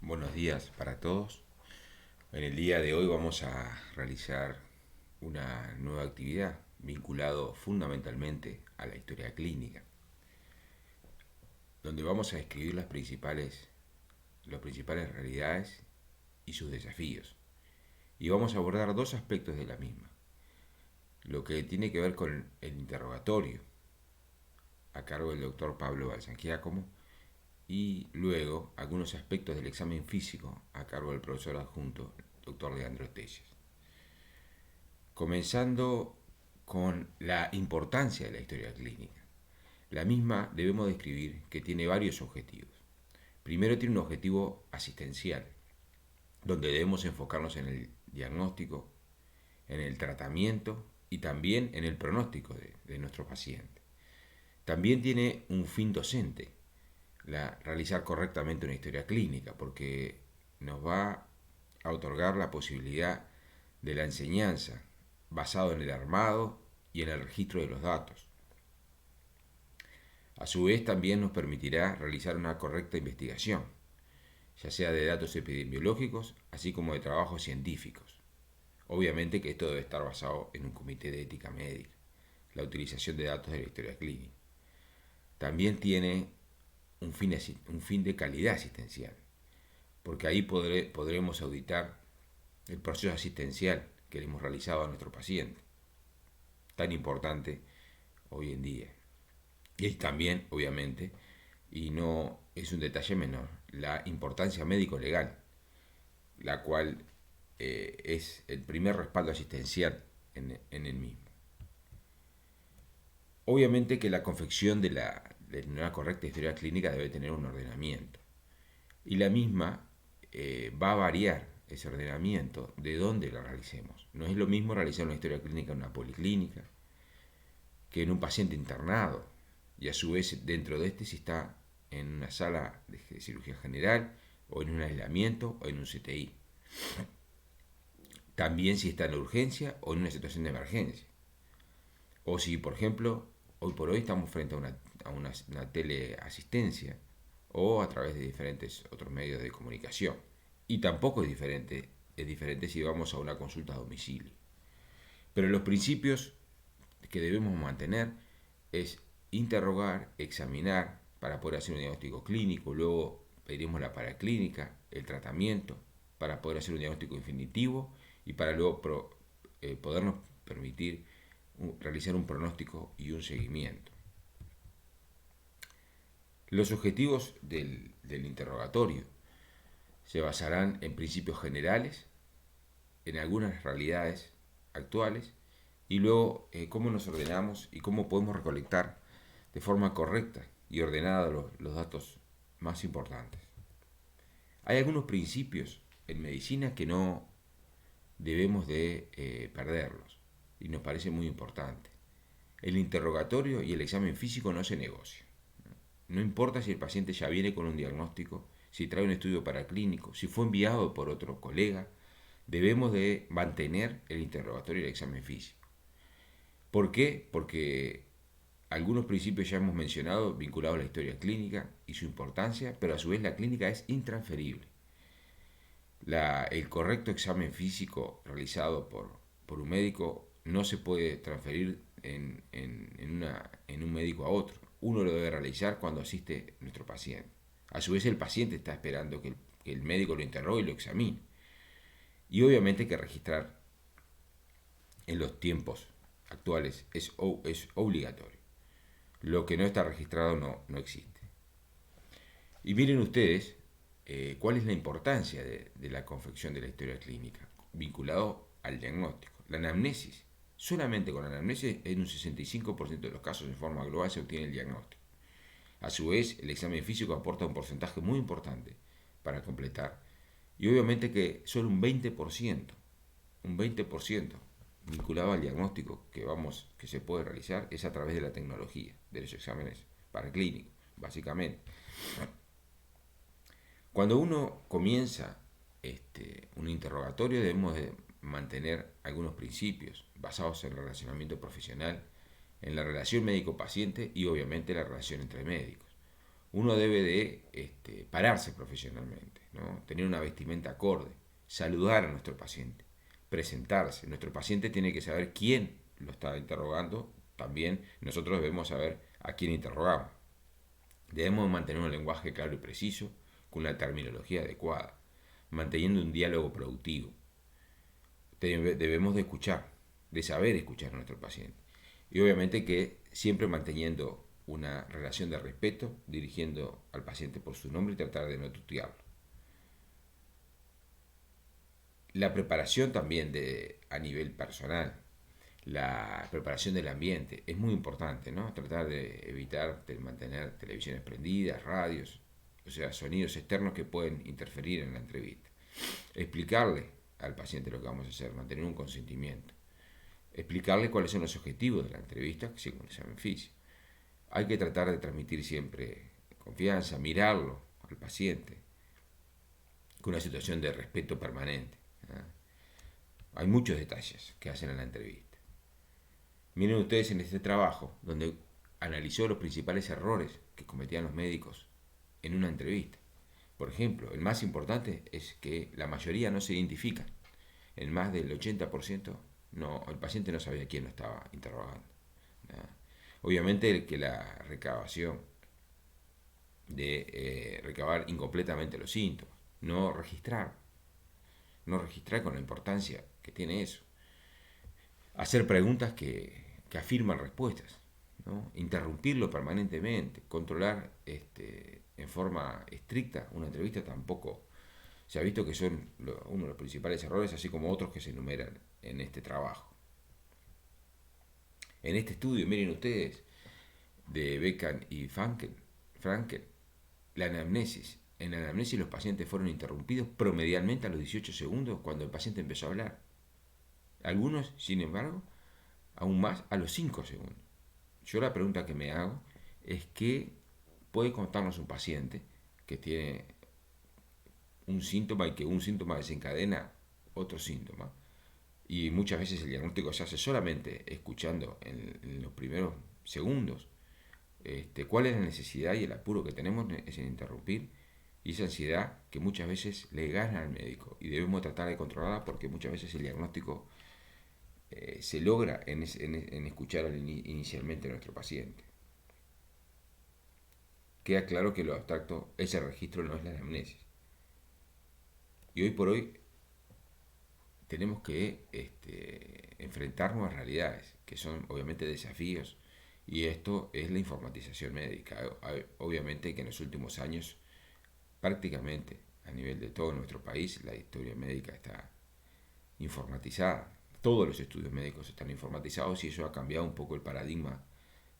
Buenos días para todos. En el día de hoy vamos a realizar una nueva actividad vinculado fundamentalmente a la historia clínica, donde vamos a describir las principales realidades y sus desafíos. Y vamos a abordar dos aspectos de la misma. Lo que tiene que ver con el interrogatorio, a cargo del doctor Pablo Balsangiacomo, y luego algunos aspectos del examen físico, a cargo del profesor adjunto, doctor Leandro Telles. Comenzando con la importancia de la historia clínica. La misma debemos describir que tiene varios objetivos. Primero tiene un objetivo asistencial, donde debemos enfocarnos en el diagnóstico, en el tratamiento y también en el pronóstico de nuestro paciente. También tiene un fin docente, realizar correctamente una historia clínica, porque nos va a otorgar la posibilidad de la enseñanza basado en el armado y en el registro de los datos. A su vez también nos permitirá realizar una correcta investigación, ya sea de datos epidemiológicos, así como de trabajos científicos. Obviamente que esto debe estar basado en un comité de ética médica, la utilización de datos de la historia clínica. También tiene un fin de calidad asistencial, porque ahí podremos auditar el proceso asistencial que le hemos realizado a nuestro paciente, tan importante hoy en día. Y también, obviamente, y no es un detalle menor, la importancia médico-legal, la cual es el primer respaldo asistencial en el mismo. Obviamente que la confección de una correcta historia clínica debe tener un ordenamiento. Y la misma va a variar ese ordenamiento de dónde la realicemos. No es lo mismo realizar una historia clínica en una policlínica que en un paciente internado, y a su vez dentro de este si está en una sala de cirugía general o en un aislamiento o en un CTI. También si está en la urgencia o en una situación de emergencia. O si, por ejemplo, hoy por hoy estamos frente a una teleasistencia o a través de diferentes otros medios de comunicación. Y tampoco es diferente si vamos a una consulta a domicilio. Pero los principios que debemos mantener es interrogar, examinar para poder hacer un diagnóstico clínico, luego pediremos la paraclínica, el tratamiento, para poder hacer un diagnóstico definitivo y para luego podernos permitir realizar un pronóstico y un seguimiento. Los objetivos del interrogatorio se basarán en principios generales, en algunas realidades actuales y luego cómo nos ordenamos y cómo podemos recolectar de forma correcta y ordenada los datos más importantes. Hay algunos principios en medicina que no debemos de perderlos y nos parece muy importante. El interrogatorio y el examen físico no se negocian. No importa si el paciente ya viene con un diagnóstico, si trae un estudio paraclínico, si fue enviado por otro colega, debemos de mantener el interrogatorio y el examen físico. ¿Por qué? Porque algunos principios ya hemos mencionado vinculados a la historia clínica y su importancia, pero a su vez la clínica es intransferible. El correcto examen físico realizado por un médico no se puede transferir en un médico a otro. Uno lo debe realizar cuando asiste nuestro paciente. A su vez el paciente está esperando que el médico lo interrogue y lo examine. Y obviamente hay que registrar en los tiempos actuales es obligatorio. Lo que no está registrado no existe. Y miren ustedes cuál es la importancia de la confección de la historia clínica vinculado al diagnóstico. La anamnesis, solamente con la anamnesis en un 65% de los casos en forma global se obtiene el diagnóstico. A su vez, el examen físico aporta un porcentaje muy importante para completar. Y obviamente que solo un 20% vinculado al diagnóstico que se puede realizar es a través de la tecnología, de los exámenes paraclínicos, básicamente. Cuando uno comienza un interrogatorio debemos de mantener algunos principios basados en el relacionamiento profesional, en la relación médico-paciente y obviamente la relación entre médicos. Uno debe de pararse profesionalmente, ¿no? Tener una vestimenta acorde, saludar a nuestro paciente, presentarse. Nuestro paciente tiene que saber quién lo está interrogando, también nosotros debemos saber a quién interrogamos. Debemos mantener un lenguaje claro y preciso, con una terminología adecuada, manteniendo un diálogo productivo. Debemos de escuchar, de saber escuchar a nuestro paciente. Y obviamente que siempre manteniendo una relación de respeto, dirigiendo al paciente por su nombre y tratar de no tutearlo. La preparación también a nivel personal, la preparación del ambiente es muy importante, ¿no? Tratar de evitar de mantener televisiones prendidas, radios, o sea, sonidos externos que pueden interferir en la entrevista. Explicarle al paciente lo que vamos a hacer, mantener un consentimiento. Explicarle cuáles son los objetivos de la entrevista, según el examen físico. Hay que tratar de transmitir siempre confianza, mirarlo al paciente con una situación de respeto permanente. ¿Eh? Hay muchos detalles que hacen en la entrevista. Miren ustedes en este trabajo, donde analizó los principales errores que cometían los médicos en una entrevista. Por ejemplo, el más importante es que la mayoría no se identifican. En más del 80% no, el paciente no sabía quién lo estaba interrogando. ¿No? Obviamente que la recabación de recabar incompletamente los síntomas, no registrar con la importancia que tiene eso. Hacer preguntas que afirman respuestas, ¿no? Interrumpirlo permanentemente, controlar en forma estricta una entrevista tampoco se ha visto que son uno de los principales errores, así como otros que se enumeran en este trabajo. En este estudio, miren ustedes, de Bekan y Frankel, la anamnesis. En la anamnesis los pacientes fueron interrumpidos promedialmente a los 18 segundos cuando el paciente empezó a hablar. Algunos, sin embargo, aún más a los 5 segundos. Yo la pregunta que me hago es qué puede contarnos un paciente que tiene un síntoma y que un síntoma desencadena otro síntoma. Y muchas veces el diagnóstico se hace solamente escuchando en los primeros segundos. ¿Cuál es la necesidad y el apuro que tenemos en interrumpir? Y esa ansiedad que muchas veces le gana al médico y debemos tratar de controlarla porque muchas veces el diagnóstico se logra en escuchar inicialmente a nuestro paciente. Queda claro que lo abstracto, ese registro no es la anamnesis. Y hoy por hoy tenemos que enfrentar nuevas realidades, que son obviamente desafíos, y esto es la informatización médica. Obviamente que en los últimos años, prácticamente a nivel de todo nuestro país, la historia médica está informatizada. Todos los estudios médicos están informatizados y eso ha cambiado un poco el paradigma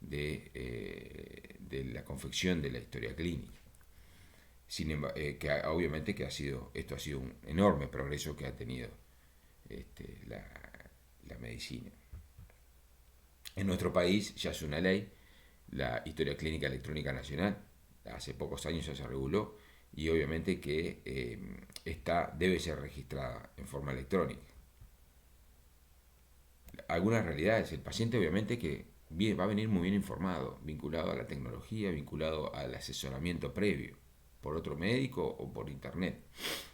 de la confección de la historia clínica. Sin embargo, obviamente que esto ha sido un enorme progreso que ha tenido la medicina. En nuestro país ya es una ley, la Historia Clínica Electrónica Nacional, hace pocos años ya se reguló y obviamente que debe ser registrada en forma electrónica. Algunas realidades, el paciente obviamente que va a venir muy bien informado, vinculado a la tecnología, vinculado al asesoramiento previo por otro médico o por internet.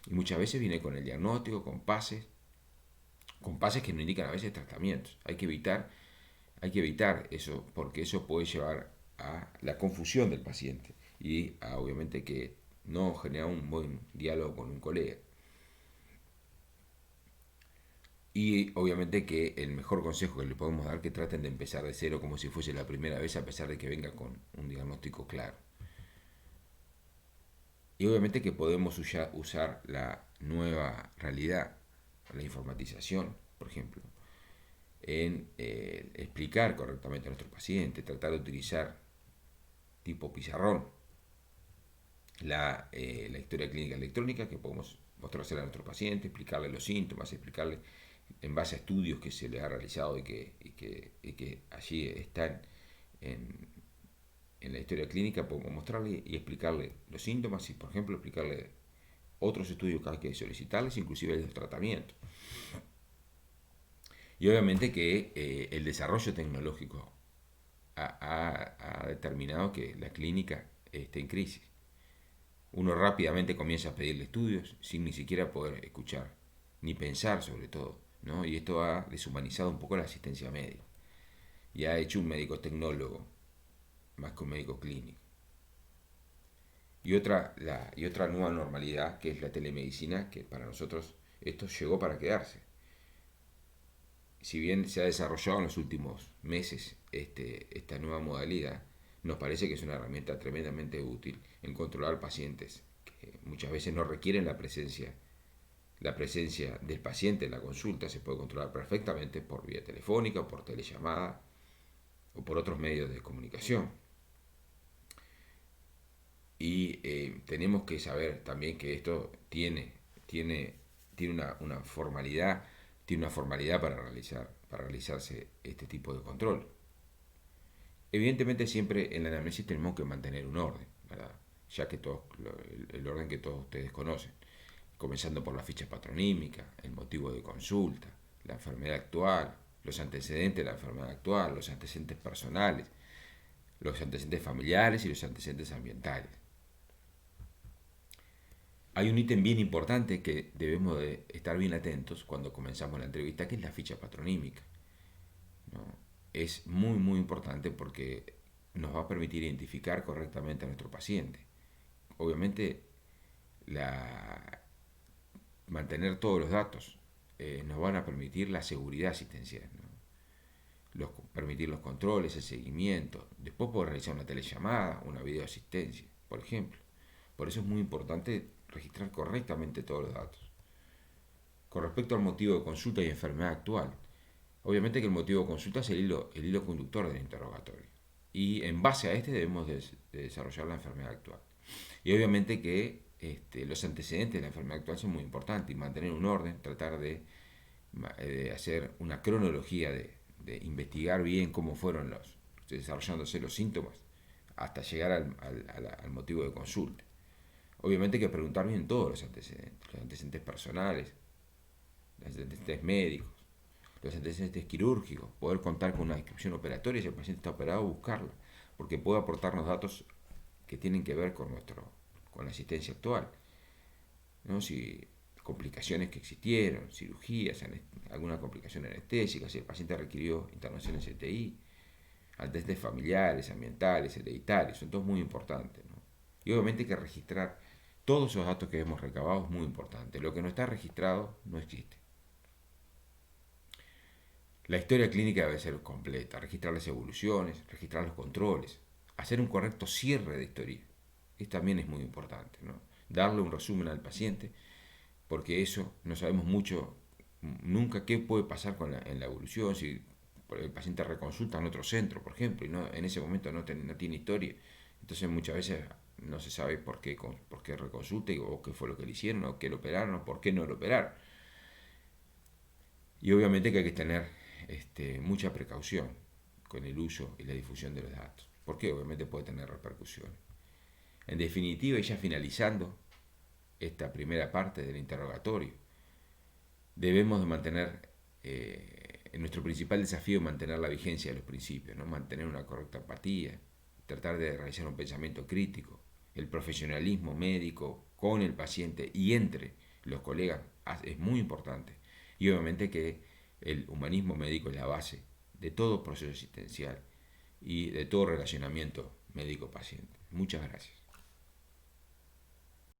Y muchas veces viene con el diagnóstico, con pases que no indican a veces tratamientos. Hay que evitar eso, porque eso puede llevar a la confusión del paciente y a, obviamente, que no genera un buen diálogo con un colega. Y obviamente que el mejor consejo que le podemos dar es que traten de empezar de cero como si fuese la primera vez, a pesar de que venga con un diagnóstico claro. Y obviamente que podemos usar la nueva realidad, la informatización, por ejemplo, en explicar correctamente a nuestro paciente, tratar de utilizar tipo pizarrón la historia clínica electrónica que podemos mostrársela a nuestro paciente, explicarle los síntomas, explicarle en base a estudios que se le ha realizado y que allí están en la historia clínica, podemos mostrarle y explicarle los síntomas y, por ejemplo, explicarle otros estudios que hay que solicitarles, inclusive el tratamiento. Y obviamente que el desarrollo tecnológico ha determinado que la clínica esté en crisis. Uno rápidamente comienza a pedirle estudios sin ni siquiera poder escuchar, ni pensar sobre todo, ¿no? Y esto ha deshumanizado un poco la asistencia médica y ha hecho un médico tecnólogo más que un médico clínico. Y otra nueva normalidad que es la telemedicina, que para nosotros esto llegó para quedarse. Si bien se ha desarrollado en los últimos meses esta nueva modalidad, nos parece que es una herramienta tremendamente útil en controlar pacientes que muchas veces no requieren la presencia del paciente en la consulta. Se puede controlar perfectamente por vía telefónica, o por telellamada o por otros medios de comunicación. Y tenemos que saber también que esto tiene tiene una formalidad para realizarse este tipo de control. Evidentemente siempre en la anamnesis tenemos que mantener un orden, ¿verdad? Ya que el orden que todos ustedes conocen, comenzando por la ficha patronímica, el motivo de consulta, la enfermedad actual, los antecedentes de la enfermedad actual, los antecedentes personales, los antecedentes familiares y los antecedentes ambientales. Hay un ítem bien importante que debemos de estar bien atentos cuando comenzamos la entrevista, que es la ficha patronímica, ¿no? Es muy muy importante porque nos va a permitir identificar correctamente a nuestro paciente. Obviamente la, mantener todos los datos nos van a permitir la seguridad asistencial, ¿no? Permitir los controles, el seguimiento. Después poder realizar una telellamada, una videoasistencia, por ejemplo. Por eso es muy importante registrar correctamente todos los datos. Con respecto al motivo de consulta y enfermedad actual, obviamente que el motivo de consulta es el hilo conductor del interrogatorio. Y en base a este debemos de desarrollar la enfermedad actual. Y obviamente que los antecedentes de la enfermedad actual son muy importantes y mantener un orden, tratar de hacer una cronología, de investigar bien cómo fueron desarrollándose los síntomas hasta llegar al motivo de consulta. Obviamente hay que preguntar bien todos los antecedentes personales, los antecedentes médicos, los antecedentes quirúrgicos, poder contar con una descripción operatoria si el paciente está operado, buscarla, porque puede aportarnos datos que tienen que ver con la asistencia actual, ¿no? Si complicaciones que existieron, cirugías, alguna complicación anestésica, si el paciente requirió internación en CTI, antecedentes familiares, ambientales, hereditarios, son todos muy importantes, ¿no? Y obviamente hay que registrar todos esos datos que hemos recabado, es muy importante. Lo que no está registrado no existe. La historia clínica debe ser completa, registrar las evoluciones, registrar los controles, hacer un correcto cierre de historia. Esto también es muy importante, ¿no? Darle un resumen al paciente, porque eso no sabemos mucho nunca qué puede pasar en la evolución, si el paciente reconsulta en otro centro, por ejemplo, y en ese momento no tiene historia. Entonces muchas veces no se sabe por qué reconsulta, o qué fue lo que le hicieron, o qué lo operaron, o por qué no lo operaron. Y obviamente que hay que tener mucha precaución con el uso y la difusión de los datos, porque obviamente puede tener repercusiones. En definitiva, y ya finalizando esta primera parte del interrogatorio, debemos de mantener, nuestro principal desafío es mantener la vigencia de los principios, ¿no? Mantener una correcta empatía, tratar de realizar un pensamiento crítico, el profesionalismo médico con el paciente y entre los colegas es muy importante. Y obviamente que el humanismo médico es la base de todo proceso asistencial y de todo relacionamiento médico-paciente. Muchas gracias.